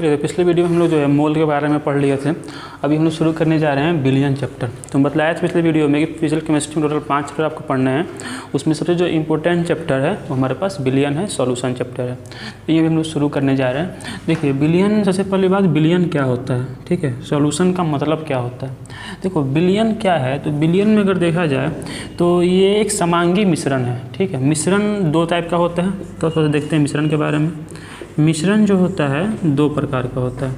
तो पिछले वीडियो में हम लोग जो है मोल के बारे में पढ़ लिए थे। अभी हम लोग शुरू करने जा रहे हैं बिलियन चैप्टर। तो बतलाया था पिछले वीडियो में कि फिजिकल केमिस्ट्री में टोटल 5 चैप्टर आपको पढ़ने हैं। उसमें सबसे जो इंपॉर्टेंट चैप्टर है वो हमारे पास बिलियन है, सॉल्यूशन चैप्टर है। तो ये भी हम लोग शुरू करने जा रहे हैं। देखिए बिलियन, सबसे पहली बात बिलियन क्या होता है, ठीक है। सॉल्यूशन का मतलब क्या होता है। देखो बिलियन क्या है, तो बिलियन में अगर देखा जाए तो ये एक समांगी मिश्रण है, ठीक है। मिश्रण 2 टाइप का होता है, तो थोड़ा देखते हैं मिश्रण के बारे में। मिश्रण जो होता है 2 प्रकार का होता है।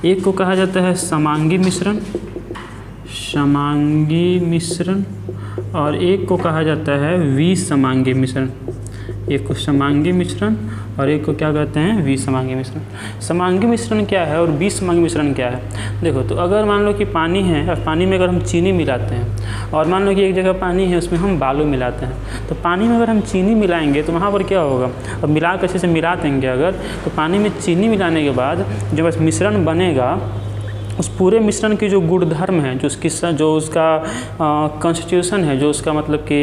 एक को कहा जाता है समांगी मिश्रण, समांगी मिश्रण, और एक को कहा जाता है विसमांगी मिश्रण। एक को समांगी मिश्रण और एक को क्या कहते हैं, विसमांगी मिश्रण। समांगी मिश्रण क्या है और विसमांगी मिश्रण क्या है। देखो तो अगर मान लो कि पानी है और पानी में अगर हम चीनी मिलाते हैं, और मान लो कि एक जगह पानी है उसमें हम बालू मिलाते हैं, तो पानी में अगर हम चीनी मिलाएंगे तो वहाँ पर क्या होगा, अब मिला कर अच्छे से मिला देंगे अगर, तो पानी में चीनी मिलाने के बाद जो बस मिश्रण बनेगा, उस पूरे मिश्रण की जो गुणधर्म है, जो उसका कॉन्स्टिट्यूशन है, जो उसका मतलब कि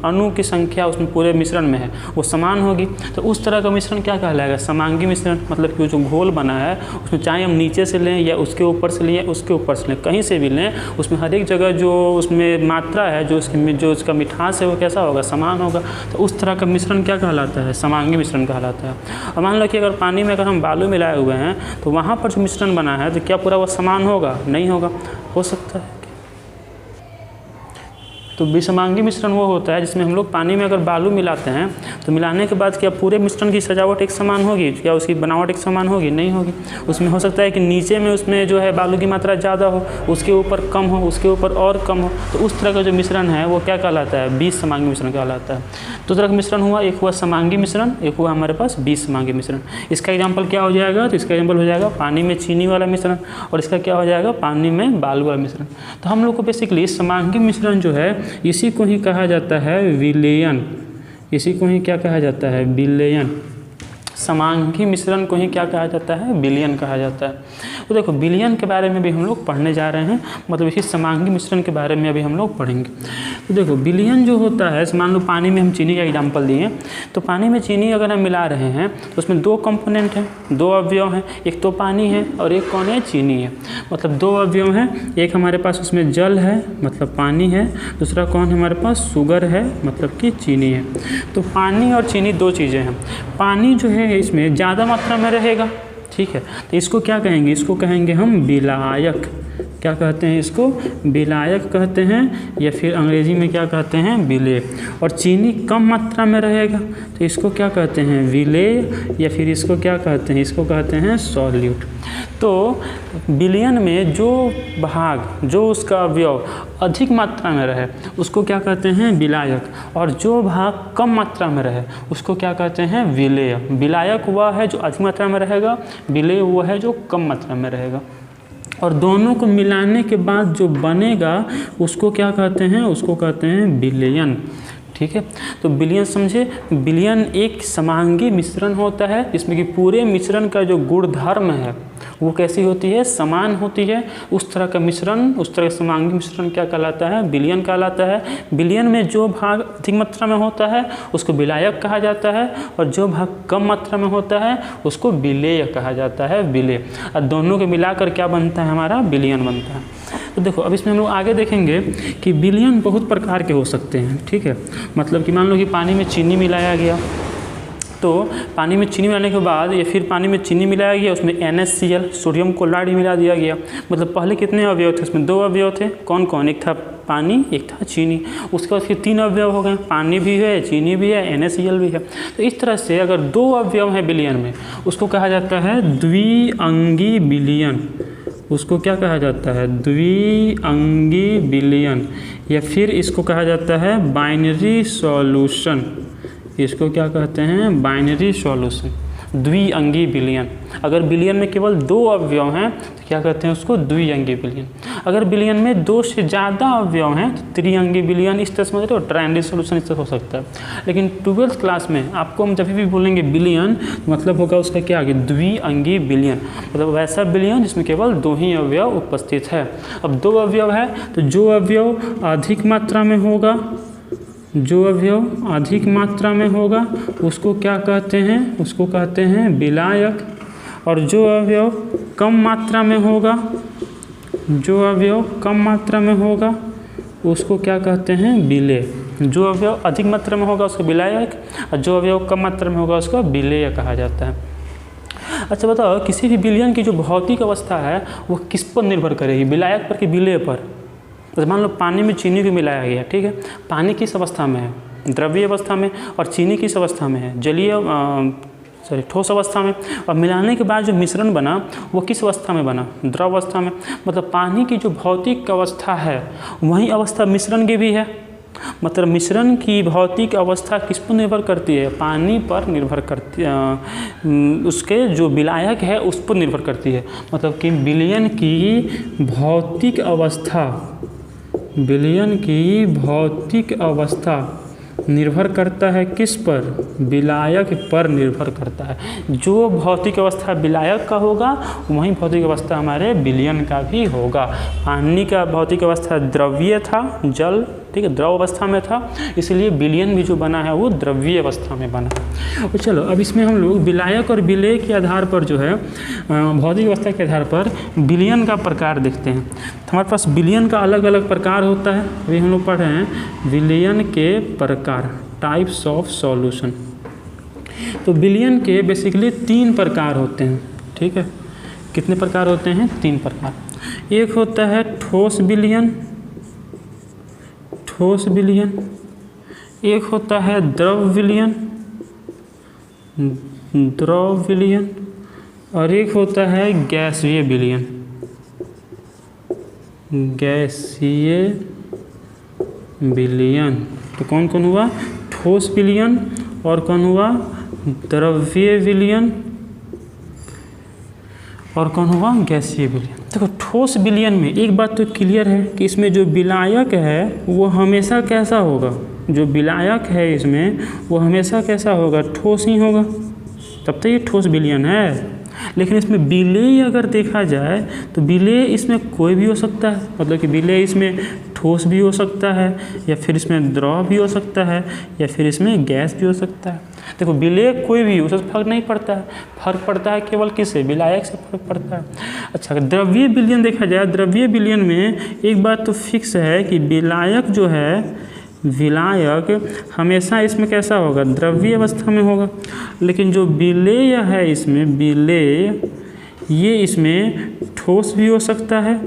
अणु की संख्या उसमें पूरे मिश्रण में है, वो समान होगी। तो उस तरह का मिश्रण क्या कहलाएगा, समांगी मिश्रण। मतलब कि जो घोल बना है उसमें चाहे हम नीचे से लें या उसके ऊपर से लें या उसके ऊपर से लें, कहीं से भी लें, उसमें हर एक जगह जो उसमें मात्रा है, जो उसका मिठास है, वो कैसा होगा, समान होगा। तो उस तरह का मिश्रण क्या कहलाता है, समांगी मिश्रण कहलाता है। और मान लो कि अगर पानी में अगर हम बालू मिलाए हुए हैं तो वहाँ पर जो मिश्रण बना है तो क्या पूरा वो समान होगा, नहीं होगा, हो सकता है। तो विसमांगी मिश्रण वो होता है जिसमें हम लोग पानी में अगर बालू मिलाते हैं तो मिलाने के बाद क्या पूरे मिश्रण की सजावट एक समान होगी, क्या उसकी बनावट एक समान होगी, नहीं होगी। उसमें हो सकता है कि नीचे में उसमें जो है बालू की मात्रा ज़्यादा हो, उसके ऊपर कम हो, उसके ऊपर और कम हो। तो उस तरह का जो मिश्रण है वो क्या कहलाता है, विसमांगी मिश्रण कहलाता है। 2 तरह का मिश्रण हुआ, एक हुआ समांगी मिश्रण, एक हुआ हमारे पास विसमांगी मिश्रण। इसका एग्जाम्पल क्या हो जाएगा, तो इसका एग्जाम्पल हो जाएगा पानी में चीनी वाला मिश्रण, और इसका क्या हो जाएगा, पानी में बालू वाला मिश्रण। तो हम लोग को बेसिकली समांगी मिश्रण जो है इसी को ही कहा जाता है विलयन। इसी को ही क्या कहा जाता है, विलयन। समांगी मिश्रण को ही क्या कहा जाता है, विलयन कहा जाता है। तो देखो विलयन के बारे में भी हम लोग पढ़ने जा रहे हैं, मतलब इसी समांगी मिश्रण के बारे में अभी हम लोग पढ़ेंगे। तो देखो विलयन जो होता है, मान लो पानी में हम चीनी का एग्जाम्पल दिए, तो पानी में चीनी अगर हम मिला रहे हैं तो उसमें 2 कंपोनेंट हैं, 2 अवयव हैं। एक तो पानी है और एक कौन है, चीनी है। मतलब 2 अवयव हैं, एक हमारे पास उसमें जल है मतलब पानी है, दूसरा कौन हमारे पास, शुगर है मतलब कि चीनी है। तो पानी और चीनी 2 चीज़ें हैं। पानी जो है इसमें ज़्यादा मात्रा में रहेगा, ठीक है। तो इसको क्या कहेंगे, इसको कहेंगे हम विलायक। क्या कहते हैं इसको, विलायक कहते हैं, या फिर अंग्रेजी में क्या कहते हैं, विलेय। और चीनी कम मात्रा में रहेगा तो इसको क्या कहते हैं, विलेय, या फिर इसको क्या कहते हैं, इसको कहते हैं सॉल्यूट। तो विलयन में जो भाग, जो उसका अवयव अधिक मात्रा में रहे उसको क्या कहते हैं, विलायक, और जो भाग कम मात्रा में रहे उसको क्या कहते हैं, विलेय। विलायक वह है जो अधिक मात्रा में रहेगा, विलेय वह है जो कम मात्रा में रहेगा। और दोनों को मिलाने के बाद जो बनेगा उसको क्या कहते हैं, उसको कहते हैं विलयन, ठीक है। तो विलयन समझे, विलयन एक समांगी मिश्रण होता है जिसमें कि पूरे मिश्रण का जो गुणधर्म है वो कैसी होती है, समान होती है। उस तरह का मिश्रण, उस तरह का समांगी मिश्रण क्या कहलाता है, विलयन कहलाता है। विलयन में जो भाग अधिक मात्रा में होता है उसको विलायक कहा जाता है, और जो भाग कम मात्रा में होता है उसको विलेय कहा जाता है, विलेय। और दोनों को मिलाकर क्या बनता है, हमारा विलयन बनता है। तो देखो अब इसमें हम लोग आगे देखेंगे कि विलयन बहुत प्रकार के हो सकते हैं, ठीक है। मतलब कि मान लो कि पानी में चीनी मिलाया गया, तो पानी में चीनी मिलाने के बाद या फिर पानी में चीनी मिलाया गया, उसमें NaCl सोडियम क्लोराइड मिला दिया गया। मतलब पहले कितने अवयव थे, उसमें 2 अवयव थे, कौन कौन, एक था पानी, एक था चीनी। उसके बाद फिर 3 अवयव हो गए, पानी भी है, चीनी भी है, NaCl भी है। तो इस तरह से अगर 2 अवयव हैं विलयन में उसको कहा जाता है द्विअंगी विलयन। उसको क्या कहा जाता है, द्विअंगी विलयन, या फिर इसको कहा जाता है बाइनरी सॉल्यूशन। इसको क्या कहते हैं, बाइनरी सॉल्यूशन, द्विअंगी विलयन। अगर विलयन में केवल 2 अवयव हैं तो क्या कहते हैं उसको, द्विअंगी विलयन। अगर विलयन में 2 से ज़्यादा अवयव हैं तो त्रिअंगी विलयन। इस तरह समझ रहे हो, ट्रायंगल सॉल्यूशन इस तरह हो सकता है। लेकिन 12th क्लास में आपको हम जब भी बोलेंगे विलयन मतलब होगा उसका क्या आगे, द्विअंगी विलयन। मतलब वैसा विलयन जिसमें केवल 2 ही अवयव उपस्थित है। अब 2 अवयव है तो जो अवयव अधिक मात्रा में होगा, जो अवयव अधिक मात्रा में होगा उसको क्या कहते हैं, उसको कहते हैं विलायक। और जो अवयव कम मात्रा में होगा, जो अवयव कम मात्रा में होगा उसको क्या कहते हैं, विलेय। जो अवयव अधिक मात्रा में होगा उसको विलायक, और जो अवयव कम मात्रा में होगा उसको विलेय कहा जाता है। अच्छा बताओ, किसी भी विलयन की जो भौतिक अवस्था है वो किस पर निर्भर करेगी, विलायक पर कि विलेय पर? तो मान लो पानी में चीनी को मिलाया गया, ठीक है, पानी किस अवस्था में है, द्रव्य अवस्था में, और चीनी किस अवस्था में है, जलीय ठोस अवस्था में, और मिलाने के बाद जो मिश्रण बना वो किस अवस्था में बना, द्रव अवस्था में। मतलब पानी की जो भौतिक अवस्था है वही अवस्था मिश्रण की भी है। मतलब मिश्रण की भौतिक अवस्था किस पर निर्भर करती है, पानी पर निर्भर करती है, उसके जो विलायक है उस पर निर्भर करती है। मतलब कि विलयन की भौतिक अवस्था, विलयन की भौतिक अवस्था निर्भर करता है किस पर, विलायक पर निर्भर करता है। जो भौतिक अवस्था विलायक का होगा वही भौतिक अवस्था हमारे विलयन का भी होगा। पानी का भौतिक अवस्था द्रव्य था, जल, ठीक है, द्रव अवस्था में था, इसलिए विलयन भी जो बना है वो द्रव्य अवस्था में बना। और चलो अब इसमें हम लोग विलायक और विलेय के आधार पर जो है भौतिक अवस्था के आधार पर विलयन का प्रकार देखते हैं। तो हमारे पास विलयन का अलग अलग प्रकार होता है। अभी हम लोग पढ़ रहे हैं विलयन के प्रकार, टाइप्स ऑफ सॉल्यूशन। तो विलयन के बेसिकली 3 प्रकार होते हैं, ठीक है। कितने प्रकार होते हैं? 3 प्रकार। एक होता है ठोस विलयन, ठोस विलयन, एक होता है द्रव विलयन, द्रव विलयन, और एक होता है गैसीय विलयन, गैसीय विलयन। तो कौन कौन हुआ? ठोस विलयन, और कौन हुआ? द्रव्य विलयन, और कौन हुआ? गैसीय विलयन। देखो ठोस विलयन में एक बात तो क्लियर है कि इसमें जो विलायक है वो हमेशा कैसा होगा, जो विलायक है इसमें वो हमेशा कैसा होगा? ठोस ही होगा, तब तो ये ठोस विलयन है। लेकिन इसमें विलेय अगर देखा जाए तो विलेय इसमें कोई भी हो सकता है। मतलब कि विलेय इसमें ठोस भी हो सकता है, या फिर इसमें द्रव भी हो सकता है, या फिर इसमें गैस भी हो सकता है। देखो विलेय कोई भी, उससे फर्क नहीं पड़ता है, फर्क पड़ता है केवल किससे? विलायक से फर्क पड़ता है। अच्छा अगर द्रव्य विलयन देखा जाए, द्रव्य विलयन में एक बात तो फिक्स है कि विलायक जो है, विलायक हमेशा इसमें कैसा होगा? द्रव्य अवस्था में होगा। लेकिन जो विलेय है इसमें, विलेय ये इसमें ठोस भी हो सकता है,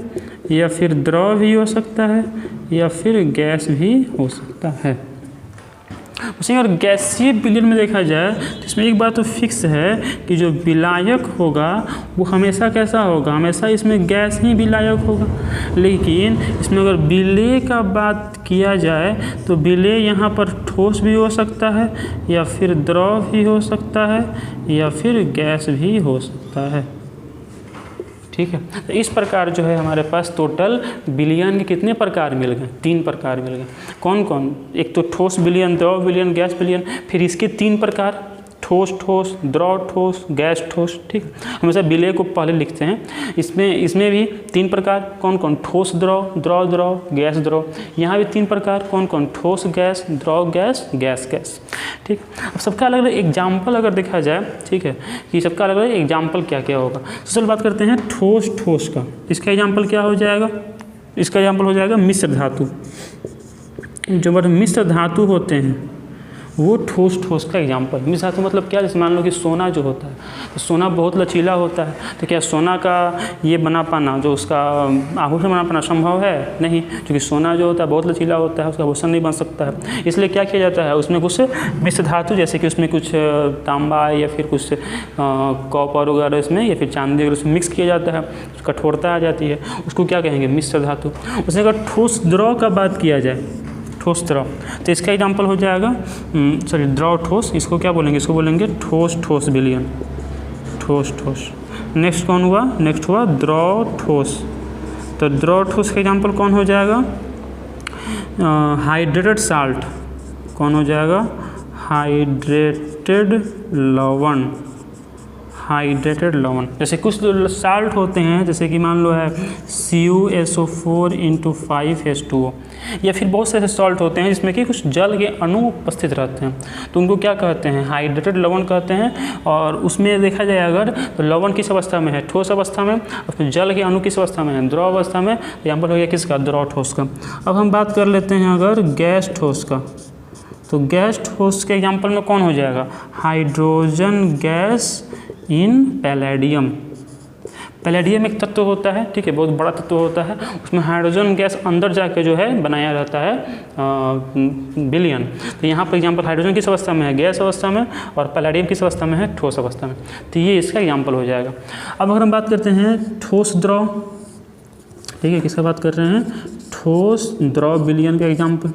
या फिर द्रव भी हो सकता है, या फिर गैस भी हो सकता है। उसी अगर गैसीय विलयन में देखा जाए तो इसमें एक बात तो फिक्स है कि जो विलायक होगा वो हमेशा कैसा होगा? हमेशा इसमें गैस ही विलायक होगा। लेकिन इसमें अगर विलेय का बात किया जाए तो विलेय यहाँ पर ठोस भी हो सकता है, या फिर द्रव भी हो सकता है, या फिर गैस भी हो सकता है, ठीक है। तो इस प्रकार जो है हमारे पास टोटल विलयन के कितने प्रकार मिल गए? 3 प्रकार मिल गए। कौन कौन? एक तो ठोस विलयन, द्रव विलयन, गैस विलयन, फिर इसके 3 प्रकार, ठोस ठोस, द्रव ठोस, गैस ठोस, ठीक। हमेशा विलेय को पहले लिखते हैं। इसमें भी 3 प्रकार, कौन कौन? ठोस द्रव, द्रव द्रव, गैस द्रव। यहाँ भी 3 प्रकार, कौन कौन? ठोस गैस, द्रव गैस, गैस गैस, ठीक। अब सबका अलग अलग एग्जाम्पल अगर देखा जाए, ठीक है, कि सबका अलग अलग एग्जाम्पल क्या क्या होगा। तो चलो बात करते हैं ठोस ठोस का। इसका एग्जाम्पल क्या हो जाएगा? इसका एग्जाम्पल हो जाएगा मिश्र धातु। जो मिश्र धातु होते हैं वो ठोस ठोस का एग्जाम्पल। मिश्र धातु मतलब क्या? जैसे मान लो कि सोना जो होता है, तो सोना बहुत लचीला होता है, तो क्या सोना का ये बना पाना, जो उसका आभूषण बना पाना संभव है? नहीं, क्योंकि सोना जो होता है बहुत लचीला होता है, उसका आभूषण नहीं बन सकता है। इसलिए क्या किया जाता है? उसमें कुछ मिश्र धातु, जैसे कि उसमें कुछ तांबा या फिर कुछ कॉपर वगैरह इसमें, या फिर चांदी वगैरह उसमें मिक्स किया जाता है, कठोरता आ जाती है, उसको क्या कहेंगे? मिश्र धातु। उसमें अगर ठोस द्रव का बात किया जाए, ठोस द्रव, तो इसका एग्जाम्पल हो जाएगा द्रव ठोस। इसको क्या बोलेंगे? इसको बोलेंगे ठोस ठोस विलयन, ठोस ठोस। नेक्स्ट कौन हुआ? नेक्स्ट हुआ द्रव ठोस। तो द्रव ठोस का एग्जाम्पल कौन हो जाएगा? Hydrated salt. कौन हो जाएगा? हाइड्रेटेड लवण, हाइड्रेटेड लवण। जैसे कुछ साल्ट होते हैं, जैसे कि मान लो है CuSO4 × 5H2O, या फिर बहुत सारे सॉल्ट होते हैं जिसमें कि कुछ जल के अणु उपस्थित रहते हैं, तो उनको क्या कहते हैं? हाइड्रेटेड लवण कहते हैं। और उसमें देखा जाए अगर तो लवण किस अवस्था में है? ठोस अवस्था में। उसमें जल के अणु किस अवस्था में है? द्रव अवस्था में। एग्जाम्पल हो गया किसका? द्रव ठोस का। अब हम बात कर लेते हैं अगर गैस ठोस का, तो गैस ठोस के एग्जाम्पल में कौन हो जाएगा? Hydrogen gas in palladium. Palladium एक तत्व होता है, ठीक है, बहुत बड़ा तत्व होता है, उसमें हाइड्रोजन गैस अंदर जाके जो है बनाया रहता है विलयन। तो यहाँ पर एग्जाम्पल हाइड्रोजन किस अवस्था में है? गैस अवस्था में। और पैलेडियम किस अवस्था में है? ठोस अवस्था में। तो ये इसका एग्जाम्पल हो जाएगा। अब अगर हम बात करते हैं ठोस द्रव, ठीक है, किसका बात कर रहे हैं? ठोस द्रव विलयन का एग्जाम्पल।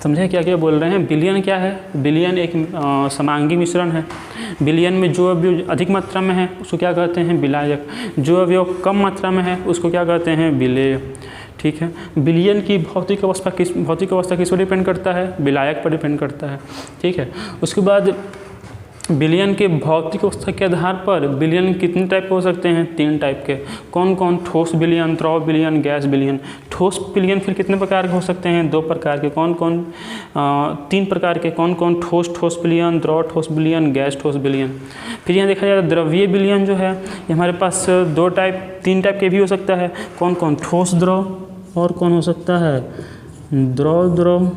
समझे क्या क्या बोल रहे हैं? विलयन क्या है? विलयन एक समांगी मिश्रण है। विलयन में जो अवयव अधिक मात्रा में है उसको क्या कहते हैं? विलायक। जो अवयव कम मात्रा में है उसको क्या कहते हैं? विलेय। ठीक है, विलयन की भौतिक अवस्था किस पर डिपेंड करता है? विलायक पर डिपेंड करता है। ठीक है, उसके बाद विलयन के भौतिक अवस्था के आधार पर विलयन कितने टाइप के हो सकते हैं? 3 टाइप के। कौन कौन? ठोस विलयन, द्रव विलयन, गैस विलयन। ठोस विलयन फिर कितने प्रकार के हो सकते हैं? 2 प्रकार के। कौन कौन? 3 प्रकार के। कौन कौन? ठोस विलयन, द्रव ठोस विलयन, गैस ठोस विलयन। फिर यहाँ देखा जाए द्रवीय विलयन जो है ये हमारे पास 3 टाइप के भी हो सकता है। कौन कौन? ठोस द्रव, और कौन हो सकता है? द्रव,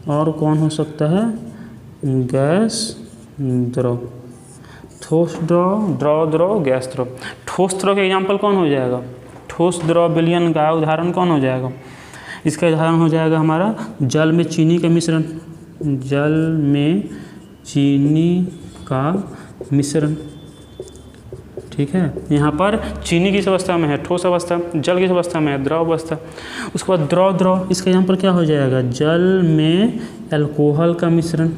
और कौन हो सकता है? गैस द्रव। ठोस द्रव, गैस द्रव। ठोस द्रव के एग्जाम्पल कौन हो जाएगा? ठोस द्रव विलयन का उदाहरण कौन हो जाएगा? इसका उदाहरण हो जाएगा हमारा जल में चीनी का मिश्रण। जल में चीनी का मिश्रण, ठीक है। यहाँ पर चीनी किस अवस्था में है? ठोस अवस्था। जल किस अवस्था में है? द्रव अवस्था। उसके बाद द्रव, इसका एग्जाम्पल क्या हो जाएगा? जल में अल्कोहल का मिश्रण।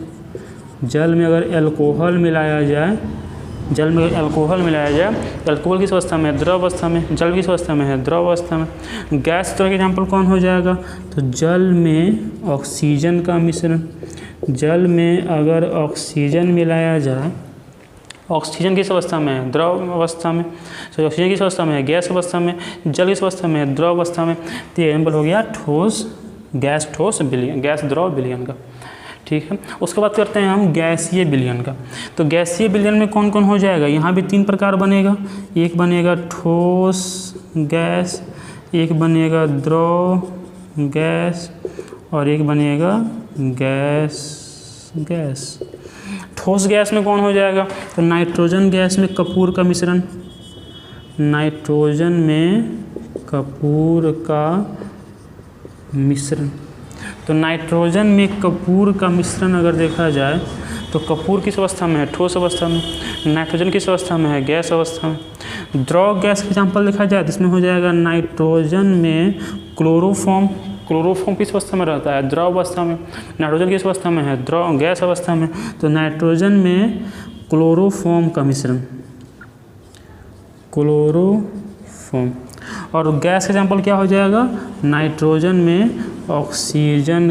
जल में अगर अल्कोहल मिलाया जाए, अल्कोहल किस अवस्था में है? द्रव अवस्था में। जल किस अवस्था में है? द्रव अवस्था में। गैस द्रव का एग्जाम्पल कौन हो जाएगा? तो जल में ऑक्सीजन का मिश्रण। जल में अगर ऑक्सीजन मिलाया जाए, ऑक्सीजन किस अवस्था में है? द्रव अवस्था में। तो ऑक्सीजन किस अवस्था में है? गैस अवस्था में। जल किस अवस्था में है? द्रव अवस्था में। तो ये एग्जाम्पल हो गया गैस द्रव विलयन का। ठीक है, उसके बाद करते हैं हम गैसीय विलयन का। तो गैसीय विलयन में कौन कौन हो जाएगा? यहाँ भी 3 प्रकार बनेगा। एक बनेगा ठोस गैस, एक बनेगा द्रव गैस, और एक बनेगा गैस। ठोस गैस में कौन हो जाएगा? तो नाइट्रोजन गैस में कपूर का मिश्रण। नाइट्रोजन में कपूर का मिश्रण। तो नाइट्रोजन में कपूर का मिश्रण अगर देखा जाए तो कपूर किस अवस्था में है? ठोस अवस्था में। नाइट्रोजन किस अवस्था में है? गैस अवस्था में। द्रव गैस का एग्जाम्पल देखा जाए तो इसमें हो जाएगा नाइट्रोजन में क्लोरोफॉर्म। क्लोरोफॉर्म किस अवस्था में रहता है? द्रव अवस्था में। नाइट्रोजन किस अवस्था में है? गैस अवस्था में। तो नाइट्रोजन में क्लोरोफॉर्म का मिश्रण, क्लोरोफॉर्म। और गैस का एग्जाम्पल क्या हो जाएगा? नाइट्रोजन में ऑक्सीजन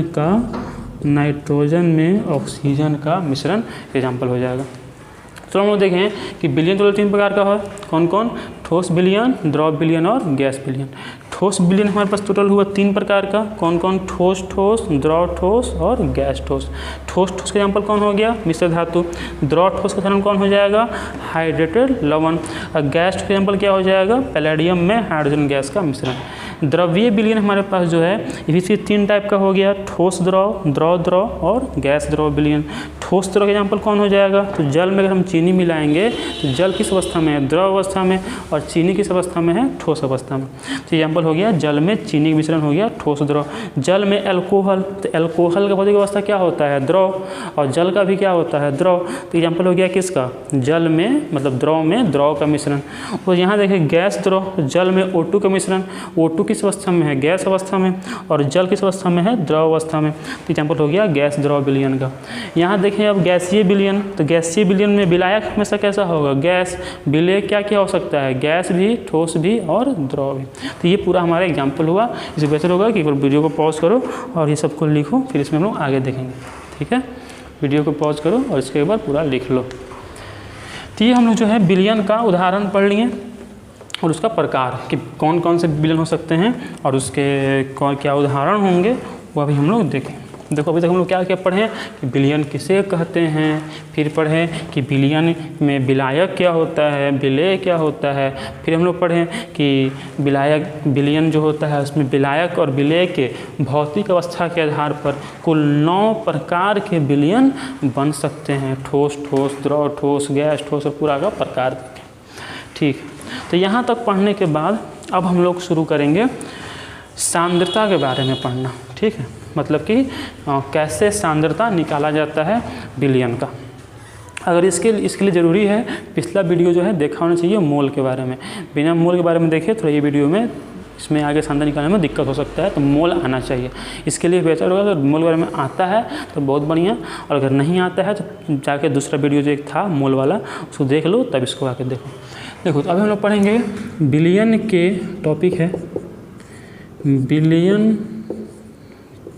का मिश्रण एग्जाम्पल हो जाएगा। तो हम लोग देखें कि विलयन तो 3 प्रकार का है। कौन कौन? ठोस विलयन, द्रव विलयन और गैस विलयन। ठोस विलयन हमारे पास टोटल हुआ 3 प्रकार का। कौन कौन? ठोस, द्रव ठोस और गैस ठोस। ठोस का एग्जाम्पल कौन हो गया? मिश्र धातु। द्रव ठोस का उदाहरण कौन हो जाएगा? हाइड्रेटेड लवण। और गैस का एग्जाम्पल क्या हो जाएगा? पैलेडियम में हाइड्रोजन गैस का मिश्रण। द्रवीय विलयन हमारे पास जो है ये भी 3 टाइप का हो गया। ठोस द्रव, द्रव और गैस द्रव विलयन। ठोस द्रव का एग्जाम्पल कौन हो जाएगा? तो जल में अगर हम चीनी मिलाएंगे तो जल किस अवस्था में है? द्रव अवस्था में। और चीनी किस अवस्था में है? ठोस अवस्था में। तो एग्जाम्पल हो गया जल में चीनी मिश्रण हो गया ठोस द्रव। जल में अल्कोहल, तो अल्कोहल का भौतिक अवस्था क्या होता है? द्रव। और जल का भी क्या होता है? द्रव। तो एग्जाम्पल हो गया किसका? जल में मतलब द्रव में द्रव का मिश्रण। और यहाँ देखिए गैस द्रव, जल में O2 का मिश्रण। O2 किस अवस्था में है? गैस अवस्था में। और जल किस अवस्था में है? द्रव अवस्था में। तो एग्जाम्पल हो गया गैस द्रव विलयन का। यहाँ देखिए अब गैसीय विलयन, तो गैसीय विलयन में विलायक हमेशा कैसा होगा? गैस। विलेय क्या क्या हो सकता है? गैस भी, ठोस भी और द्रव भी। तो ये पूरा हमारा एग्जाम्पल हुआ। इससे बेहतर होगा कि वीडियो को पॉज करो और ये सबको लिखो, फिर इसमें हम लोग आगे देखेंगे। ठीक है, वीडियो को पॉज करो और इसके बाद पूरा लिख लो। तो ये हम लोग जो है विलयन का उदाहरण पढ़ लिए और उसका प्रकार कि कौन कौन से विलयन हो सकते हैं और उसके क्या उदाहरण होंगे वो अभी हम लोग देखें। देखो अभी तक हम लोग क्या क्या पढ़े कि विलयन किसे कहते हैं, फिर पढ़े कि विलयन में विलायक क्या होता है, विलेय क्या होता है, फिर हम लोग पढ़े कि विलयन जो होता है उसमें विलायक और विलेय के भौतिक अवस्था के आधार पर कुल 9 प्रकार के विलयन बन सकते हैं। ठोस, द्रव, ठोस, गैस, ठोस और पूरा का प्रकार। ठीक, तो यहाँ तक पढ़ने के बाद अब हम लोग शुरू करेंगे सांद्रता के बारे में पढ़ना। ठीक है, मतलब कि कैसे सांद्रता निकाला जाता है विलयन का। अगर इसके लिए ज़रूरी है पिछला वीडियो जो है देखा होना चाहिए मोल के बारे में। बिना मोल के बारे में देखे तो ये वीडियो में इसमें आगे सांद्रता निकालने में दिक्कत हो सकता है, तो मोल आना चाहिए। इसके लिए बेहतर होगा अगर मोल के बारे में आता है तो बहुत बढ़िया, और अगर नहीं आता है तो जाके दूसरा वीडियो जो एक था मोल वाला उसको देख लो, तब इसको आके देखो। तो अभी हम लोग पढ़ेंगे विलयन के टॉपिक है विलयन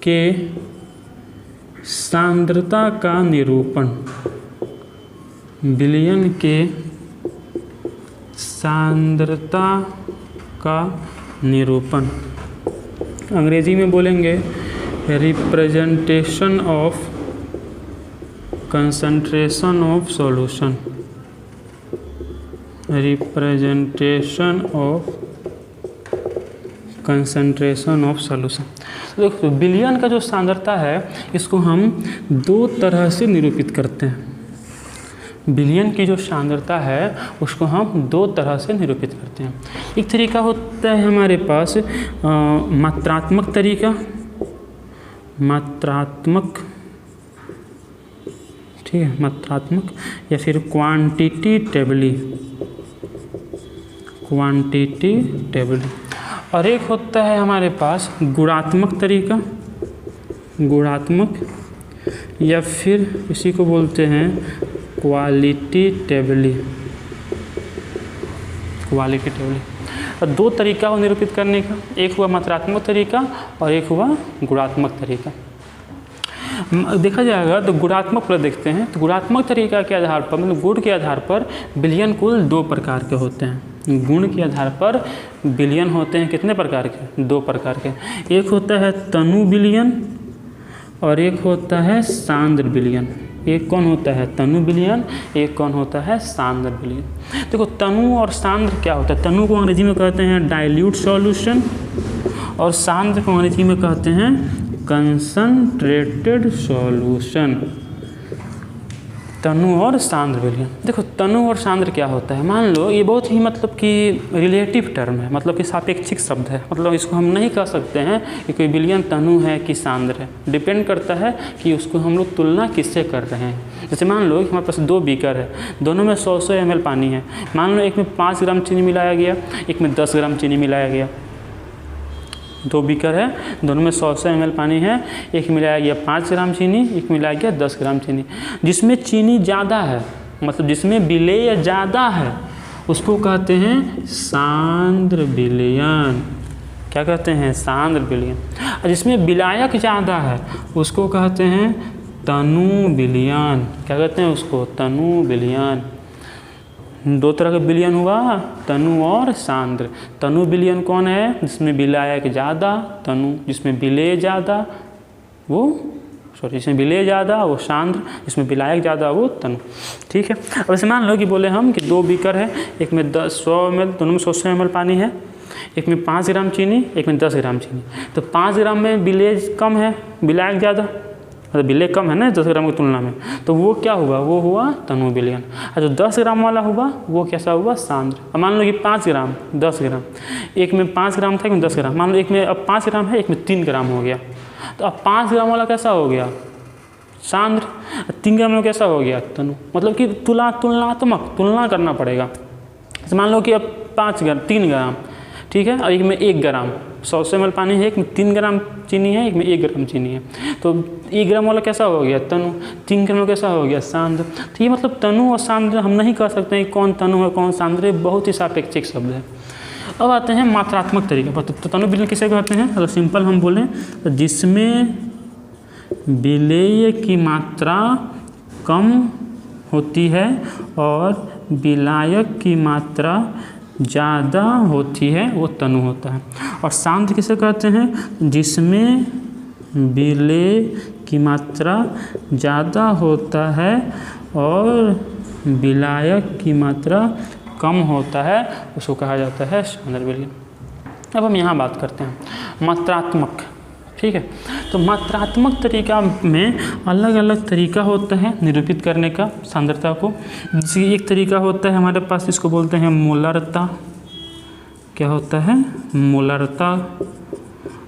के सांद्रता का निरूपण। विलयन के सांद्रता का निरूपण अंग्रेजी में बोलेंगे representation of concentration of solution. Representation of concentration of solution. तो देखो विलयन का जो सांद्रता है इसको हम 2 तरह से निरूपित करते हैं। विलयन की जो सांद्रता है उसको हम 2 तरह से निरूपित करते हैं। एक तरीका होता है हमारे पास मात्रात्मक तरीका, मात्रात्मक, ठीक है, मात्रात्मक, या फिर क्वांटिटेटिवली, और एक होता है हमारे पास गुणात्मक तरीका, गुणात्मक, या फिर इसी को बोलते हैं क्वालिटेटिवली। और 2 तरीका हो निरूपित करने का, एक हुआ मात्रात्मक तरीका और एक हुआ गुणात्मक तरीका। देखा जाएगा तो गुणात्मक पर देखते हैं। तो गुणात्मक तरीका के आधार पर, मतलब गुण के आधार पर विलयन कुल 2 प्रकार के होते हैं। गुण के आधार पर विलयन होते हैं कितने प्रकार के? 2 प्रकार के। एक होता है तनु विलयन और एक होता है सांद्र विलयन। एक कौन होता है? तनु विलयन, एक कौन होता है? सांद्र विलयन। देखो तनु और सांद्र क्या होता है? तनु को अंग्रेजी में कहते हैं डाइल्यूट सॉल्यूशन और सांद्र को अंग्रेजी में कहते हैं कंसंट्रेटेड सॉल्यूशन। तनु और सांद्र विलयन। देखो तनु और सांद्र क्या होता है, मान लो ये बहुत ही मतलब कि रिलेटिव टर्म है, मतलब कि सापेक्षिक शब्द है। मतलब इसको हम नहीं कह सकते हैं कि कोई विलयन तनु है कि सांद्र है। डिपेंड करता है कि उसको हम लोग तुलना किससे कर रहे हैं। जैसे मान लो कि हमारे पास 2 बीकर है, दोनों में 100 ml पानी है। मान लो एक में 5 ग्राम चीनी मिलाया गया, एक में 10 ग्राम चीनी मिलाया गया। 2 बीकर है, दोनों में 100 ml पानी है, एक मिलाया गया 5 ग्राम चीनी, एक मिलाया गया 10 ग्राम चीनी। जिसमें चीनी ज़्यादा है, मतलब जिसमें विलेय ज़्यादा है, उसको कहते हैं सांद्र विलयन। क्या कहते हैं? सांद्र विलयन। और जिसमें विलायक ज़्यादा है उसको कहते हैं तनु विलयन। क्या कहते हैं उसको? तनु विलयन। 2 तरह का विलयन हुआ, तनु और सांद्र। तनु विलयन कौन है? जिसमें विलायक ज़्यादा, तनु। जिसमें विलेय ज़्यादा वो जिसमें विलेय ज़्यादा वो सांद्र, जिसमें विलायक ज़्यादा वो तनु। ठीक है। अब ऐसे मान लो कि बोले हम कि 2 बीकर है, एक में 100 ml, दोनों में 100 ml पानी है, एक में 5 ग्राम चीनी, एक में 10 ग्राम चीनी। तो 5 ग्राम में विलेय कम है, विलायक ज़्यादा, मतलब विलेय कम है ना 10 ग्राम की तुलना में, तो वो क्या हुआ? वो हुआ तनु विलयन। और जो 10 ग्राम वाला हुआ वो कैसा हुआ? सांद्र। अब मान लो कि 5 ग्राम, 10 ग्राम, एक में 5 ग्राम था, एक में 10 ग्राम। मान लो एक में अब 5 ग्राम है, एक में 3 ग्राम हो गया, तो अब 5 ग्राम वाला कैसा हो गया? सांद्र। 3 ग्राम वाला कैसा हो गया? तनु। मतलब कि तुलनात्मक तुलना करना पड़ेगा। तो मान लो कि अब 3 ग्राम, ठीक है, और एक में 1 ग्राम, 100 ml पानी है, एक में 3 ग्राम चीनी है, एक में 1 ग्राम चीनी है, तो 1 ग्राम वाला कैसा हो गया? तनु। 3 ग्राम वाला कैसा हो गया? सांद्र। तो ये मतलब तनु और सांद्र हम नहीं कह सकते हैं कौन तनु है कौन सांद्र है, बहुत ही सापेक्षिक शब्द है। अब आते हैं मात्रात्मक तरीके पर। तो तनु विलयन किसे कहते हैं? अगर सिंपल हम बोलें तो जिसमें विलेय की मात्रा कम होती है और विलायक की मात्रा ज़्यादा होती है वो तनु होता है। और सांद्र किसे कहते हैं? जिसमें विलेय की मात्रा ज़्यादा होता है और विलायक की मात्रा कम होता है, उसको कहा जाता है सांद्र विलयन। अब हम यहाँ बात करते हैं मात्रात्मक। ठीक है, तो मात्रात्मक तरीका में अलग अलग तरीका होता है निरूपित करने का सांद्रता को। जैसे एक तरीका होता है हमारे पास, इसको बोलते हैं मोलरता। क्या होता है? मोलरता।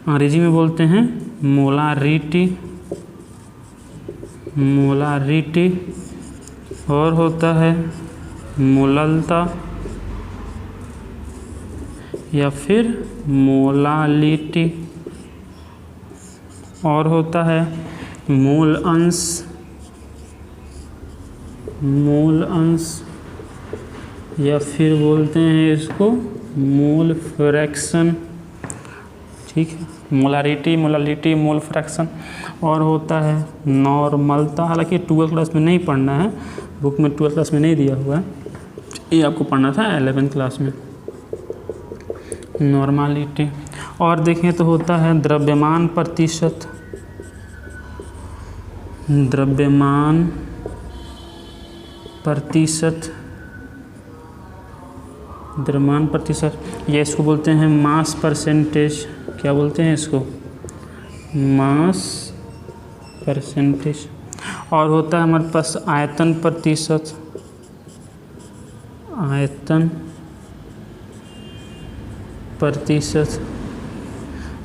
अंग्रेजी में बोलते हैं मोलारिटी। मोलारिटी। और होता है मोललता या फिर मोलालिटी। और होता है मोल अंश। मोल अंश या फिर बोलते हैं इसको मोल फ्रैक्शन। ठीक है, मोलारिटी, मोलालिटी, मोल फ्रैक्शन। और होता है नॉर्मलता। हालांकि 12th क्लास में नहीं पढ़ना है, बुक में 12th क्लास में नहीं दिया हुआ है, ये आपको पढ़ना था 11th क्लास में, नॉर्मलिटी। और देखें तो होता है द्रव्यमान प्रतिशत। द्रव्यमान प्रतिशत। द्रव्यमान प्रतिशत, ये इसको बोलते हैं मास परसेंटेज। क्या बोलते हैं इसको? Mass percentage. और होता है हमारे पास आयतन प्रतिशत। आयतन प्रतिशत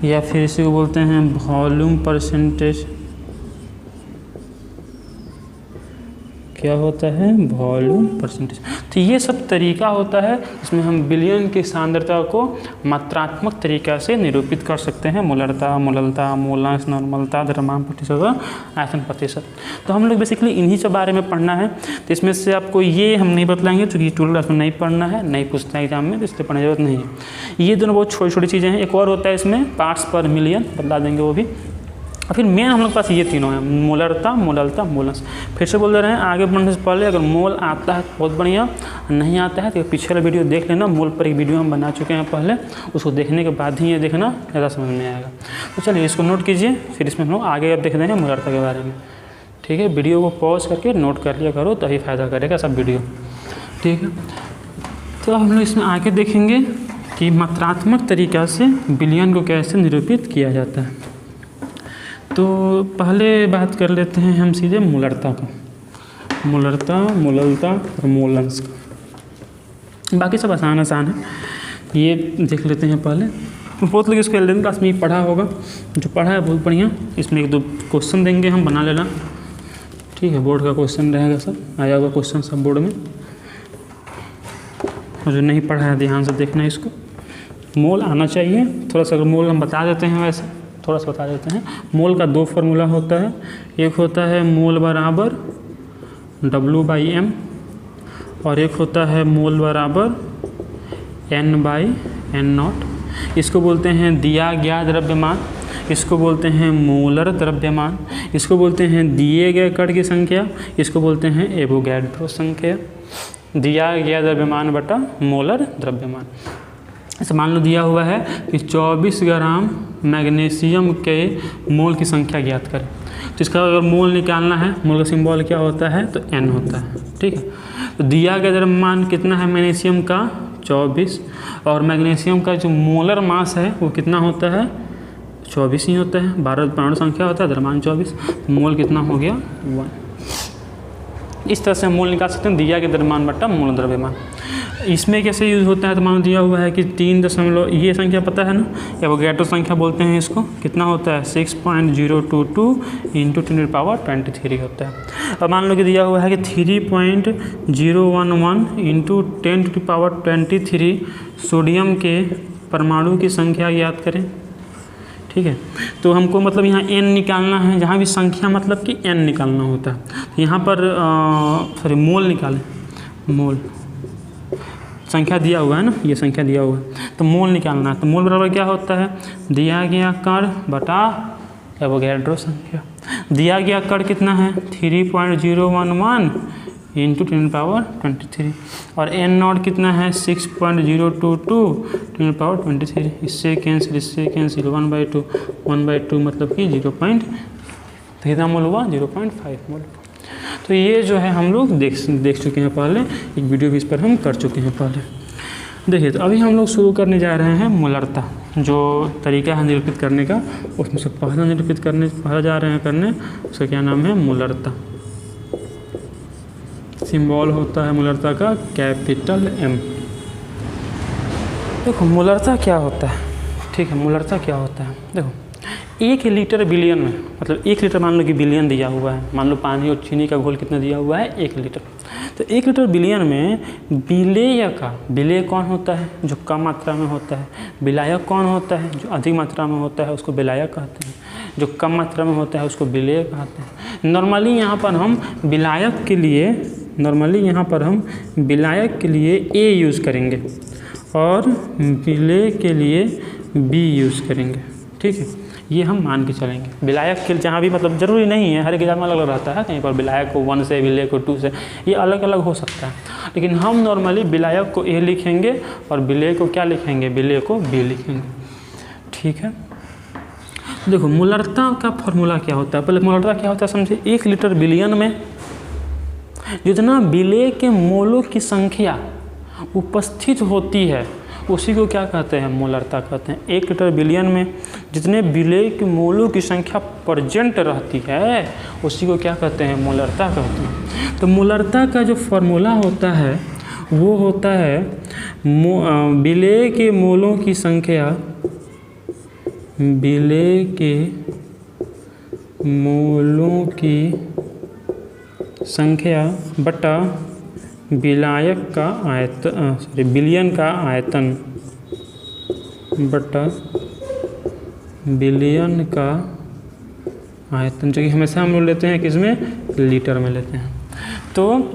या फिर इसी को बोलते हैं वॉल्यूम परसेंटेज। क्या होता है? Volume percentage. तो ये सब तरीका होता है इसमें हम विलयन की सांद्रता को मात्रात्मक तरीका से निरूपित कर सकते हैं। मोलरता, मोललता, मोलांश, नॉर्मलता, द्रव्यमान प्रतिशत, आयतन प्रतिशत। तो हम लोग बेसिकली इन्हीं सब बारे में पढ़ना है। तो इसमें से आपको ये हम नहीं बतलाएंगे क्योंकि 12th क्लास में नहीं पढ़ना है, नहीं पूछता है एग्जाम में, तो इसलिए पढ़ने की जरूरत नहीं है। ये दोनों बहुत छोटी छोटी चीज़ें हैं। एक और होता है इसमें पार्ट्स पर मिलियन, बता देंगे वो भी। और फिर मेन हम लोग के पास ये तीनों हैं, मोलरता, मोललता, मोलांश। फिर से बोल दे रहे हैं आगे बढ़ने से पहले अगर मोल आता है तो बहुत बढ़िया, नहीं आता है तो पिछले वाला वीडियो देख लेना। मोल पर एक वीडियो हम बना चुके हैं पहले, उसको देखने के बाद ही ये देखना, ज़्यादा समझ में आएगा। तो चलिए इसको नोट कीजिए, फिर इसमें हम लोग आगे अब देखते हैं मोलरता के बारे में। ठीक है, वीडियो को पॉज करके नोट कर लिया करो, तभी फ़ायदा करेगा सब वीडियो। ठीक है, तो हम लोग इसमें आगे देखेंगे कि मात्रात्मक तरीका से विलयन को कैसे निरूपित किया जाता है। तो पहले बात कर लेते हैं हम सीधे मोलरता का। मोलरता, मोललता और मोलांश का, बाकी सब आसान है, ये देख लेते हैं पहले। बहुत लोग इसको 11th क्लास में ही पढ़ा होगा, जो पढ़ा है बहुत बढ़िया। इसमें 1-2 क्वेश्चन देंगे हम, बना लेना। ठीक है, बोर्ड का क्वेश्चन रहेगा, सब आया हुआ क्वेश्चन सब बोर्ड में। और जो नहीं पढ़ा है ध्यान से देखना इसको। मोल आना चाहिए थोड़ा सा। अगर मोल हम बता देते हैं, वैसे थोड़ा सा बता देते हैं। मोल का 2 फार्मूला होता है। एक होता है मोल बराबर W/m और एक होता है मोल बराबर N/N0। इसको बोलते हैं दिया गया द्रव्यमान, इसको बोलते हैं मोलर द्रव्यमान, इसको बोलते हैं दिए गए कण की संख्या, इसको बोलते हैं एवोगैड्रो संख्या। दिया गया द्रव्यमान बटा मोलर द्रव्यमान। ऐसे मान लो दिया हुआ है कि 24 ग्राम मैग्नीशियम के मोल की संख्या ज्ञात करें। तो इसका अगर मोल निकालना है, मोल का सिंबल क्या होता है? तो N होता है। ठीक है, तो दिया गया द्रव्यमान कितना है मैग्नीशियम का? 24। और मैग्नीशियम का जो मोलर मास है वो कितना होता है? 24 ही होता है। 12 परमाणु संख्या होता है, द्रव्यमान 24। मोल कितना हो गया? 1। इस तरह से हम मोल निकाल सकते हैं, दिया गया द्रव्यमान बटा मोल द्रव्यमान। इसमें कैसे यूज़ होता है? तो मान दिया हुआ है कि 3 ये संख्या पता है ना, एवोगैड्रो संख्या बोलते हैं इसको। कितना होता है? 6.022 × 10⁻23 होता है। अब मान लो कि दिया हुआ है कि 3.011 × 10⁻23 सोडियम के परमाणु की संख्या ज्ञात करें। ठीक है, तो हमको मतलब यहाँ n निकालना है, जहाँ भी संख्या मतलब कि n निकालना होता है। यहाँ पर मोल निकालें। मोल संख्या दिया हुआ है ना, ये संख्या दिया हुआ है, तो मोल निकालना है। तो मोल बराबर क्या होता है? दिया गया कण बटा एवोगैड्रो संख्या। दिया गया कण कितना है? 3.011 इंटू 10⁻23 और एन नॉट कितना है 6.022 10⁻23। इससे कैंसिल 1/2 मतलब कि 0. तो कितना मोल हुआ 0.5 मोल। तो ये जो है हम लोग देख चुके हैं पहले, एक वीडियो भी इस पर हम कर चुके हैं पहले। देखिए तो अभी हम लोग शुरू करने जा रहे हैं मोलरता, जो तरीका है निरूपित करने का, उसमें से पहला जा रहे हैं करने, उसका क्या नाम है मोलरता। सिंबल होता है मोलरता का कैपिटल M। देखो मोलरता क्या होता है, ठीक है, मोलरता क्या होता है, देखो 1 लीटर बिलियन में, मतलब 1 लीटर मान लो कि बिलियन दिया हुआ है, मान लो पानी और चीनी का घोल कितना दिया हुआ है 1 लीटर। तो 1 लीटर बिलियन में विलेय कौन होता है, जो कम मात्रा में होता है, विलायक कौन होता है, जो अधिक मात्रा में होता है उसको विलायक कहते हैं, जो कम मात्रा में होता है उसको विलेय कहते हैं। नॉर्मली यहाँ पर हम विलायक के लिए A यूज़ करेंगे और विलेय के लिए B यूज़ करेंगे, ठीक है, ये हम मान के चलेंगे। विलायक के जहाँ भी मतलब ज़रूरी नहीं है, हर एक एग्जाम में अलग अलग रहता है, कहीं पर विलायक को 1 से, विलेय को 2 से, ये अलग अलग हो सकता है, लेकिन हम नॉर्मली विलायक को A लिखेंगे और विलेय को क्या लिखेंगे, विलेय को B लिखेंगे, ठीक है। देखो मोलरता का फॉर्मूला क्या होता है, पहले मोलरता क्या होता है समझे। 1 लीटर बिलियन में जितना विलेय के मोलों की संख्या उपस्थित होती है उसी को क्या कहते हैं, मोलरता कहते हैं। 1 लीटर बिलियन में जितने विलेय के मोलों की संख्या प्रेजेंट रहती है उसी को क्या कहते हैं, मोलरता कहते हैं। तो मोलरता का जो फॉर्मूला होता है वो होता है विलेय के मोलों की संख्या, विलेय के मोलों की संख्या बटा विलायक का आयतन, बिलियन का आयतन बटा बिलियन का आयतन, जो कि हमेशा हम लोग लेते हैं किसमें, लीटर में लेते हैं। तो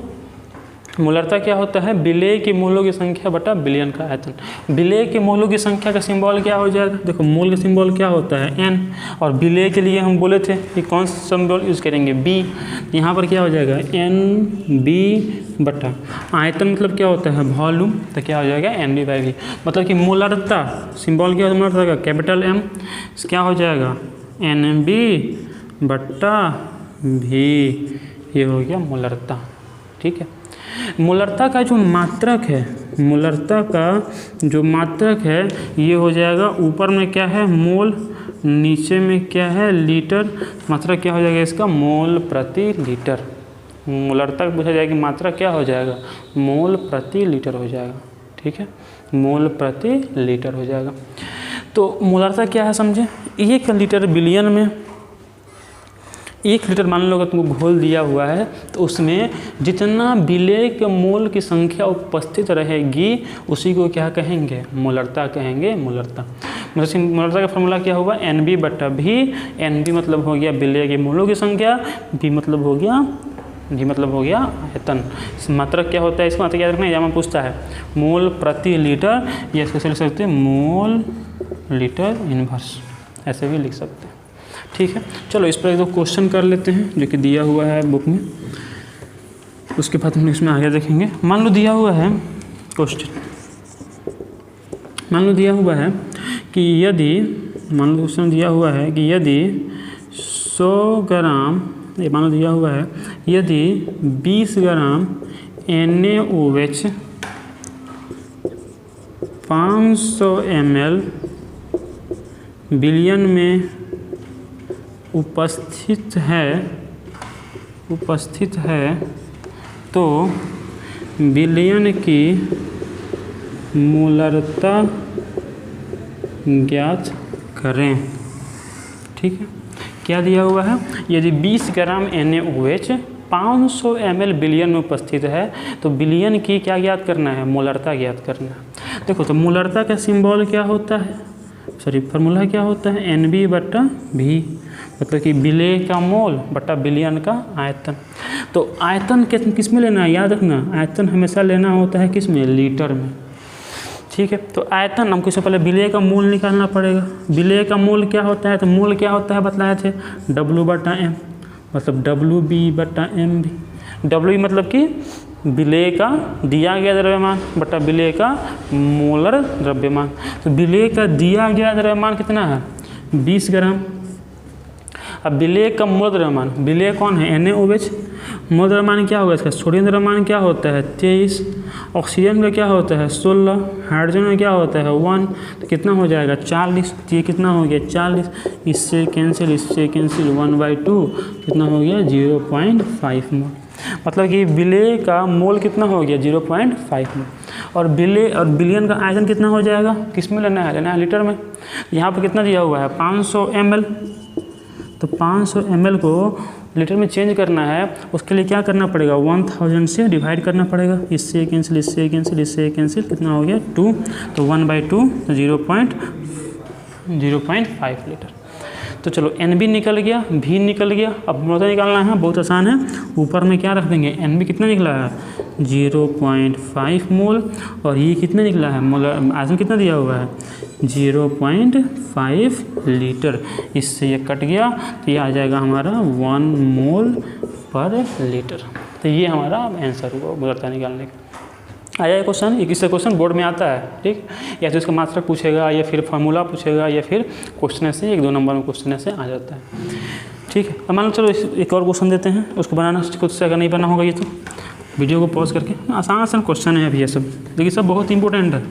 मोलरता क्या होता है, विलेय के मोलों की संख्या बटा बिलियन का आयतन। विलेय के मोलों की संख्या का सिंबल क्या हो जाएगा, देखो मोल का सिंबल क्या होता है N, और विलेय के लिए हम बोले थे कि कौन सा सिंबल यूज़ करेंगे B, यहाँ पर क्या हो जाएगा NB बटा आयतन, मतलब क्या होता है वॉल्यूम, तो क्या हो जाएगा NB/V। मतलब कि मोलरता सिंबल क्या होता है मोलरता का, कैपिटल M, क्या हो जाएगा NB बटा V, ये हो गया मोलरता, ठीक है। मोलरता का जो मात्रक है, ये हो जाएगा, ऊपर में क्या है मोल, नीचे में क्या है लीटर, मात्रक क्या हो जाएगा इसका, मोल प्रति लीटर। मोलरता पूछा जाएगी मात्रक क्या हो जाएगा, मोल प्रति लीटर हो जाएगा, ठीक है, मोल प्रति लीटर हो जाएगा। तो मोलरता क्या है समझे, 1 लीटर बिलियन में 1 लीटर मान लो अगर तुमको घोल दिया हुआ है तो उसमें जितना विलेय के मोल की संख्या उपस्थित रहेगी उसी को क्या कहेंगे, मोलरता कहेंगे, मोलरता। मतलब मोलरता का फॉर्मूला क्या होगा, NB बटा V। NB मतलब हो गया विलेय के मोलों की संख्या, V मतलब हो गया आयतन। मात्रक क्या होता है, इसका मात्रक याद रखना, एग्जाम में पूछता है मोल प्रति लीटर, या इसको लिख सकते हैं मोल लीटर इनवर्स, ऐसे भी लिख सकते हैं, ठीक है। चलो इस पर एक दो क्वेश्चन कर लेते हैं जो कि दिया हुआ है बुक में, उसके बाद हम इसमें आगे देखेंगे। मान लो दिया हुआ है क्वेश्चन, मान लो दिया हुआ है कि यदि 100 ग्राम, ये मान लो दिया हुआ है यदि 20 ग्राम NaOH 500 ml बिलियन में उपस्थित है तो बिलियन की मोलरता ज्ञात करें, ठीक है। क्या दिया हुआ है, यदि 20 ग्राम NaOH 500 ml बिलियन में उपस्थित है तो बिलियन की क्या ज्ञात करना है, मोलरता ज्ञात करना है। देखो तो मोलरता का सिंबल क्या होता है, फार्मूला क्या होता है, NB बटा V, मतलब कि विलेय का मोल बटा बिलियन का आयतन। तो आयतन किस में लेना है, याद रखना, आयतन हमेशा लेना होता है किस में, लीटर में, ठीक है। तो आयतन हमको इससे पहले विलेय का मोल निकालना पड़ेगा। विलेय का मोल क्या होता है, तो मोल क्या होता है बताए थे W बटा M, मतलब WB बटा MB। W मतलब कि विलेय का दिया गया द्रव्यमान बटा विलेय का मोलर द्रव्यमान। तो विलेय का दिया गया द्रव्यमान कितना है 20 ग्राम। अब विलेय का मोल द्रव्यमान, विलेय कौन है NaOH, मोल द्रव्यमान क्या होगा इसका, सोडियम द्रव्यमान क्या होता है 23, ऑक्सीजन का क्या होता है 16, हाइड्रोजन में क्या होता है 1, तो कितना हो जाएगा 40। तो ये कितना हो गया 40, इससे कैंसिल 1/2 कितना हो गया 0.5 मोल। मतलब कि विलेय का मोल कितना हो गया 0.5 मोल। और विलेय और विलयन का आयतन कितना हो जाएगा, किस में लेना है लीटर में। यहाँ पर कितना दिया हुआ है 500 ml, तो 500 ml को लीटर में चेंज करना है, उसके लिए क्या करना पड़ेगा 1000 से डिवाइड करना पड़ेगा। इससे कैंसिल, इससे कैंसिल, इससे कैंसिल, कितना हो गया 2, तो 1/2 तो 0.5 लीटर। तो चलो NB निकल गया, V निकल गया। अब मोलर निकालना है, बहुत आसान है। ऊपर में क्या रख देंगे, NB कितना निकला है 0.5 मोल, और ये कितना निकला है मोलर आयतन कितना दिया हुआ है 0.5 लीटर। इससे ये कट गया तो ये आ जाएगा हमारा 1 मोल पर लीटर। तो ये हमारा आंसर हुआ मोलरता निकालने का। आया ये क्वेश्चन, एक इससे क्वेश्चन बोर्ड में आता है, ठीक, या तो इसका मात्रक पूछेगा या फिर फार्मूला पूछेगा या फिर क्वेश्चन से 1-2 नंबर में क्वेश्चन से आ जाता है, ठीक है। अब मान लो चलो एक और क्वेश्चन देते हैं, उसको बनाना खुद से अगर नहीं बना होगा ये तो वीडियो को पॉज करके, आसान क्वेश्चन है अभी ये सब, लेकिन सब बहुत इंपॉर्टेंट है,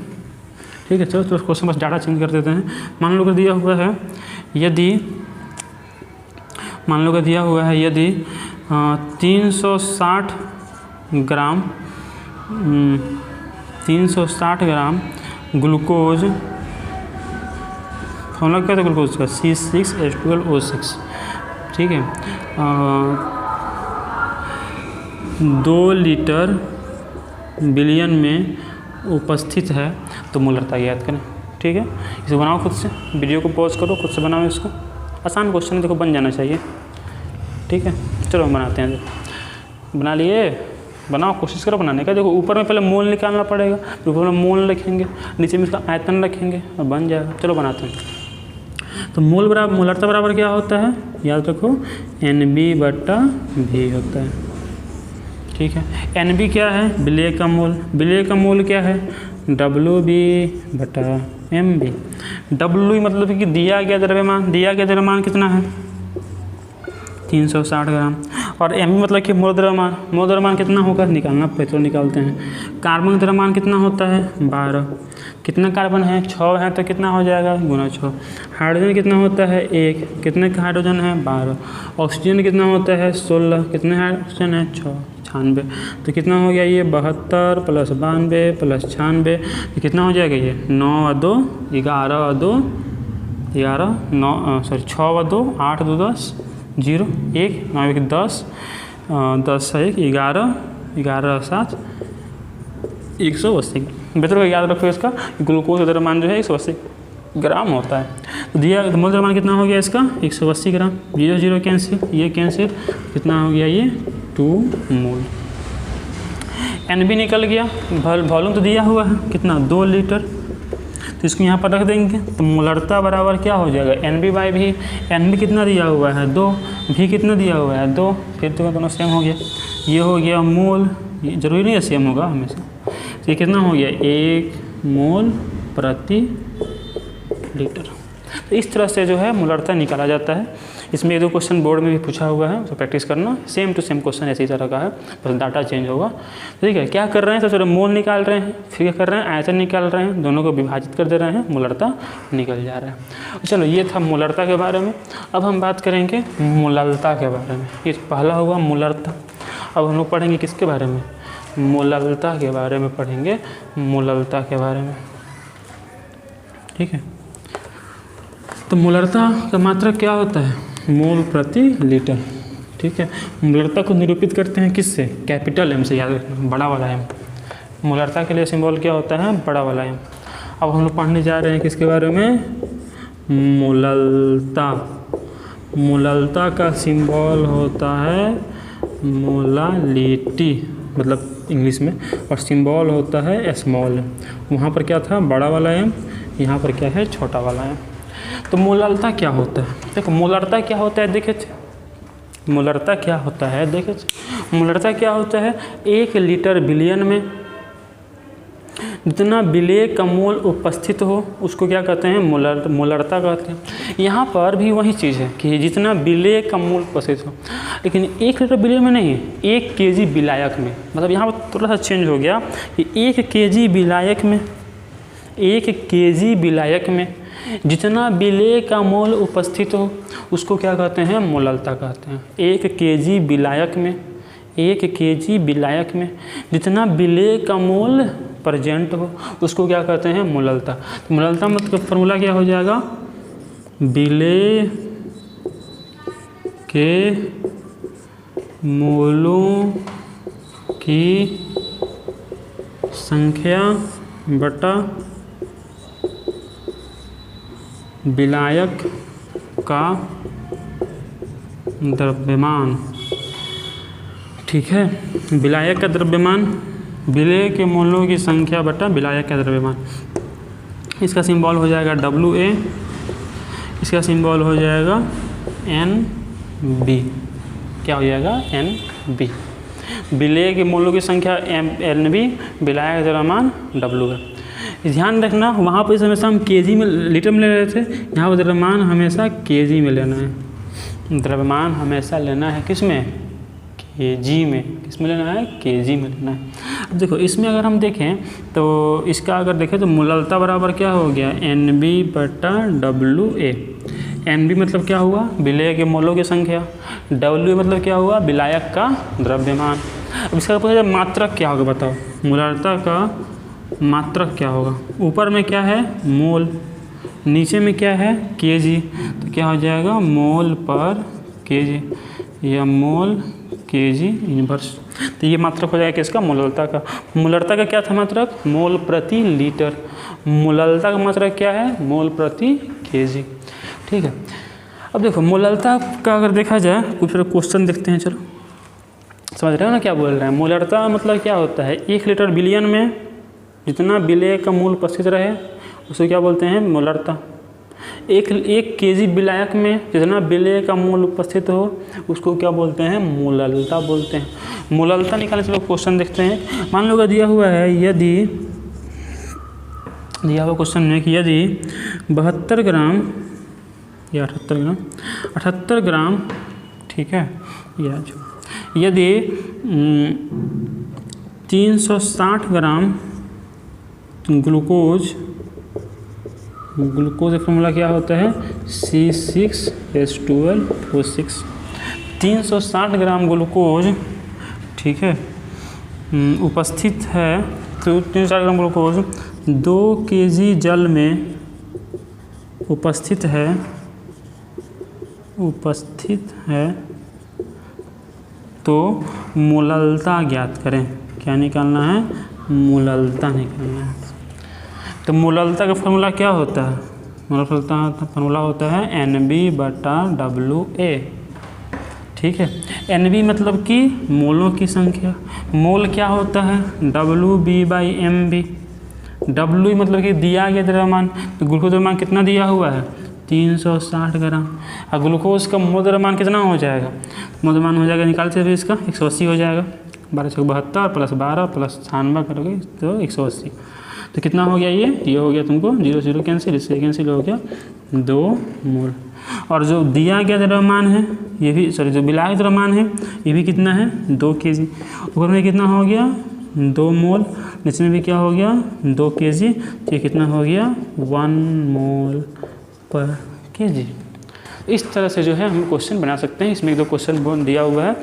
ठीक है। चलो तो क्वेश्चन बस डाटा चेंज कर देते हैं। मान लो कि दिया हुआ है यदि 360 ग्राम ग्लूकोज, फॉर्मूला क्या था ग्लूकोज का C6H12O6, ठीक है, 2 लीटर विलयन में उपस्थित है, तो मोलरता याद करें, ठीक है। इसे बनाओ खुद से, वीडियो को पॉज करो, खुद से बनाओ इसको। आसान क्वेश्चन है, देखो बन जाना चाहिए, ठीक है। चलो हम बनाते हैं, बना लिए, बनाओ, कोशिश करो बनाने का। देखो ऊपर में पहले मोल निकालना पड़ेगा, फिर ऊपर में मोल रखेंगे, नीचे में इसका आयतन रखेंगे और बन जाएगा। चलो बनाते हैं। तो मोल बराबर मोलरता बराबर क्या होता है, याद रखो NB/V होता है, ठीक है। NB क्या है, विलेय का मोल, विलेय का मोल क्या है WB/MB। W मतलब कि दिया गया द्रव्यमान, दिया गया द्रव्यमान कितना है 360 ग्राम, और MB मतलब कि मोल द्रव्यमान, मोल द्रव्यमान कितना होगा निकालना, पेट्रोल निकालते हैं। कार्बन द्रव्यमान कितना होता है 12, कितना कार्बन है 6 है, तो कितना हो जाएगा गुना 6। हाइड्रोजन कितना होता है 1, कितने का हाइड्रोजन है 12। ऑक्सीजन कितना होता है 16, कितने ऑक्सीजन है 6, 96, तो कितना हो गया ये 72 + 92 + 96, तो कितना हो जाएगा ये 9 और 2 11 और 2 11 9 सॉरी 6 और 2 8 2 10 0 1 9 1 10 10 1 11 11 7 180। बेहतर का याद रखो इसका, ग्लूकोज का द्रव्यमान जो है 180 ग्राम होता है। तो दिया मोल द्रव्यमान कितना हो गया इसका 180 ग्राम, 0 0 कैंसिल, ये कैंसिल, कितना हो गया ये 2 मोल। NB निकल गया, वॉल्यूम तो दिया हुआ है कितना 2 लीटर, तो इसको यहाँ पर रख देंगे। तो मोलरता बराबर क्या हो जाएगा NB/V। NB कितना दिया हुआ है 2, V कितना दिया हुआ है 2, फिर तो दोनों सेम हो गया, ये हो गया मोल, ये जरूरी नहीं है सेम होगा हमेशा। तो ये कितना हो गया 1 मोल प्रति लीटर। तो इस तरह से जो है मोलरता निकाला जाता है। इसमें 1-2 क्वेश्चन बोर्ड में भी पूछा हुआ है, तो प्रैक्टिस करना, सेम टू सेम क्वेश्चन ऐसी तरह का है, बस डाटा चेंज होगा, ठीक है। क्या कर रहे हैं, सबसे पहले मोल निकाल रहे हैं, फिर क्या कर रहे हैं आयतन निकाल रहे हैं, दोनों को विभाजित कर दे रहे हैं, मोलरता निकल जा रहा है। चलो ये था मोलरता के बारे में। अब हम बात करेंगे मोललता के बारे में। ये पहला हुआ मोलरता। अब हम लोग पढ़ेंगे किसके बारे में, मोललता के बारे में पढ़ेंगे, मोललता के बारे में, ठीक है। तो मोलरता का मात्रक क्या होता है मोल प्रति लीटर, ठीक है। मोलरता को निरूपित करते हैं किससे, कैपिटल M से, याद रखना बड़ा वाला M। मोलरता के लिए सिंबल क्या होता है बड़ा वाला M। अब हम लोग पढ़ने जा रहे हैं किसके बारे में, मोललता। मोललता का सिंबल होता है मोलालिटी, मतलब इंग्लिश में, और सिंबल होता है स्मॉल। वहाँ पर क्या था बड़ा वाला M, यहाँ पर क्या है छोटा वाला M। तो मोललता क्या होता है, देखो मोलरता क्या होता है, देखे मोलरता क्या होता है, देखिए मोलरता क्या होता है, 1 लीटर बिलियन में जितना विलेय का मोल उपस्थित हो उसको क्या कहते हैं, मोलरता कहते हैं। यहाँ पर भी वही चीज़ है कि जितना विलेय का मोल उपस्थित हो, लेकिन 1 लीटर बिलियन में नहीं, 1 केजी विलायक में। मतलब यहाँ पर थोड़ा सा चेंज हो गया कि 1 केजी विलायक में, 1 केजी विलायक में जितना विलेय का मोल उपस्थित हो उसको क्या कहते हैं, मोलरता कहते हैं। 1 केजी विलायक में, 1 केजी विलायक में जितना विलेय का मोल प्रेजेंट हो उसको क्या कहते हैं, मोलरता। तो मोलरता मतलब फॉर्मूला क्या हो जाएगा, विलेय के मोलों की संख्या बटा विलायक का द्रव्यमान। ठीक है, विलायक का द्रव्यमान, विलेय के मोलों की संख्या बटा विलायक का द्रव्यमान। इसका सिंबल हो जाएगा WA, इसका सिंबल हो जाएगा NB। क्या हो जाएगा, NB। विलेय के मोलों की संख्या NB, विलायक का द्रव्यमान W है। ध्यान रखना वहाँ पर हमेशा हम केजी में, लीटर में ले रहे थे, यहाँ पर द्रव्यमान हमेशा केजी में लेना है। द्रव्यमान हमेशा लेना है किस में, केजी में। किस में लेना है, केजी में लेना है। अब देखो इसमें अगर हम देखें तो इसका अगर देखें तो मोलरता बराबर क्या हो गया, NB बटा WA। NB मतलब क्या हुआ, विलेय के मोलों की संख्या, WA मतलब क्या हुआ, विलायक का द्रव्यमान। अब इसका पूछा जाए मात्रक क्या होगा, बताओ मोलरता का मात्रक क्या होगा। ऊपर में क्या है, मोल, नीचे में क्या है, केजी। तो क्या हो जाएगा, मोल पर केजी या मोल केजी इनवर्स। तो ये मात्रक हो जाएगा किसका, मोलरता का। मोलरता का क्या था मात्रक, मोल प्रति लीटर। मोलरता का मात्रक क्या है, मोल प्रति केजी। ठीक है, अब देखो मोलरता का अगर देखा जाए कुछ क्वेश्चन देखते हैं। चलो समझ रहे हो ना क्या बोल रहे हैं। मोलरता मतलब क्या होता है, 1 लीटर बिलियन में जितना विलेय का मोल उपस्थित रहे उसे क्या बोलते हैं, मोलरता। 1 केजी विलायक में जितना विलेय का मोल उपस्थित हो उसको क्या बोलते हैं, मोलरता बोलते हैं। मोलरता निकालने से लोग क्वेश्चन देखते हैं। मान लो दिया हुआ है, यदि दिया हुआ क्वेश्चन है कि यदि 72 ग्राम या 78 ग्राम, ठीक है, या यदि 360 ग्राम ग्लूकोज का फॉर्मूला क्या होता है, C6H12O6। 360 ग्राम ग्लूकोज, ठीक है, उपस्थित है। तो 360 ग्राम ग्लूकोज 2 केजी जल में उपस्थित है तो मोलरता ज्ञात करें। क्या निकालना है, मोलरता निकालना है। तो मोलरता का फॉर्मूला क्या होता है, मोलरता का फॉर्मूला होता है NB बटा WA। ठीक है, NB मतलब कि मोलों की संख्या। मोल क्या होता है, WB/MB। W मतलब कि दिया गया द्रव्यमान। तो ग्लूकोज द्रव्यमान कितना दिया हुआ है, 360 ग्राम। और ग्लूकोज का मोल द्रव्यमान कितना हो जाएगा, मोल द्रव्यमान हो जाएगा, निकालते हुए इसका 180 हो जाएगा। 1272 + 12 + 96 करोगे तो 180। तो कितना हो गया, ये हो गया तुमको 0 0 कैंसिल, इससे कैंसिल हो गया 2 मोल। और जो दिया गया द्रव्यमान है ये भी, सॉरी जो विलायक द्रव्यमान है ये भी कितना है, 2 केजी। ऊपर में कितना हो गया, 2 मोल। नीचे में भी क्या हो गया, 2 केजी। तो ये कितना हो गया, 1 मोल पर केजी। इस तरह से जो है हम क्वेश्चन बना सकते हैं। इसमें 1-2 क्वेश्चन दिया हुआ है,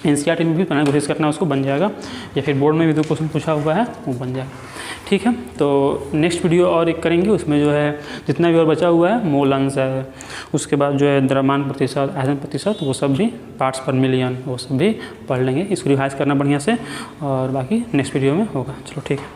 NCERT में भी बनाने की कोशिश करना, उसको बन जाएगा, या फिर बोर्ड में भी 2 क्वेश्चन पूछा हुआ है वो बन जाएगा। ठीक है, तो नेक्स्ट वीडियो और एक करेंगे, उसमें जो है जितना भी और बचा हुआ है, मोल अंश है, उसके बाद जो है द्रव्यमान प्रतिशत, आयतन प्रतिशत, वो सब भी पार्ट्स पर मिलियन वो सब भी पढ़ लेंगे। इसको रिवाइज करना बढ़िया से, और बाकी नेक्स्ट वीडियो में होगा। चलो ठीक है।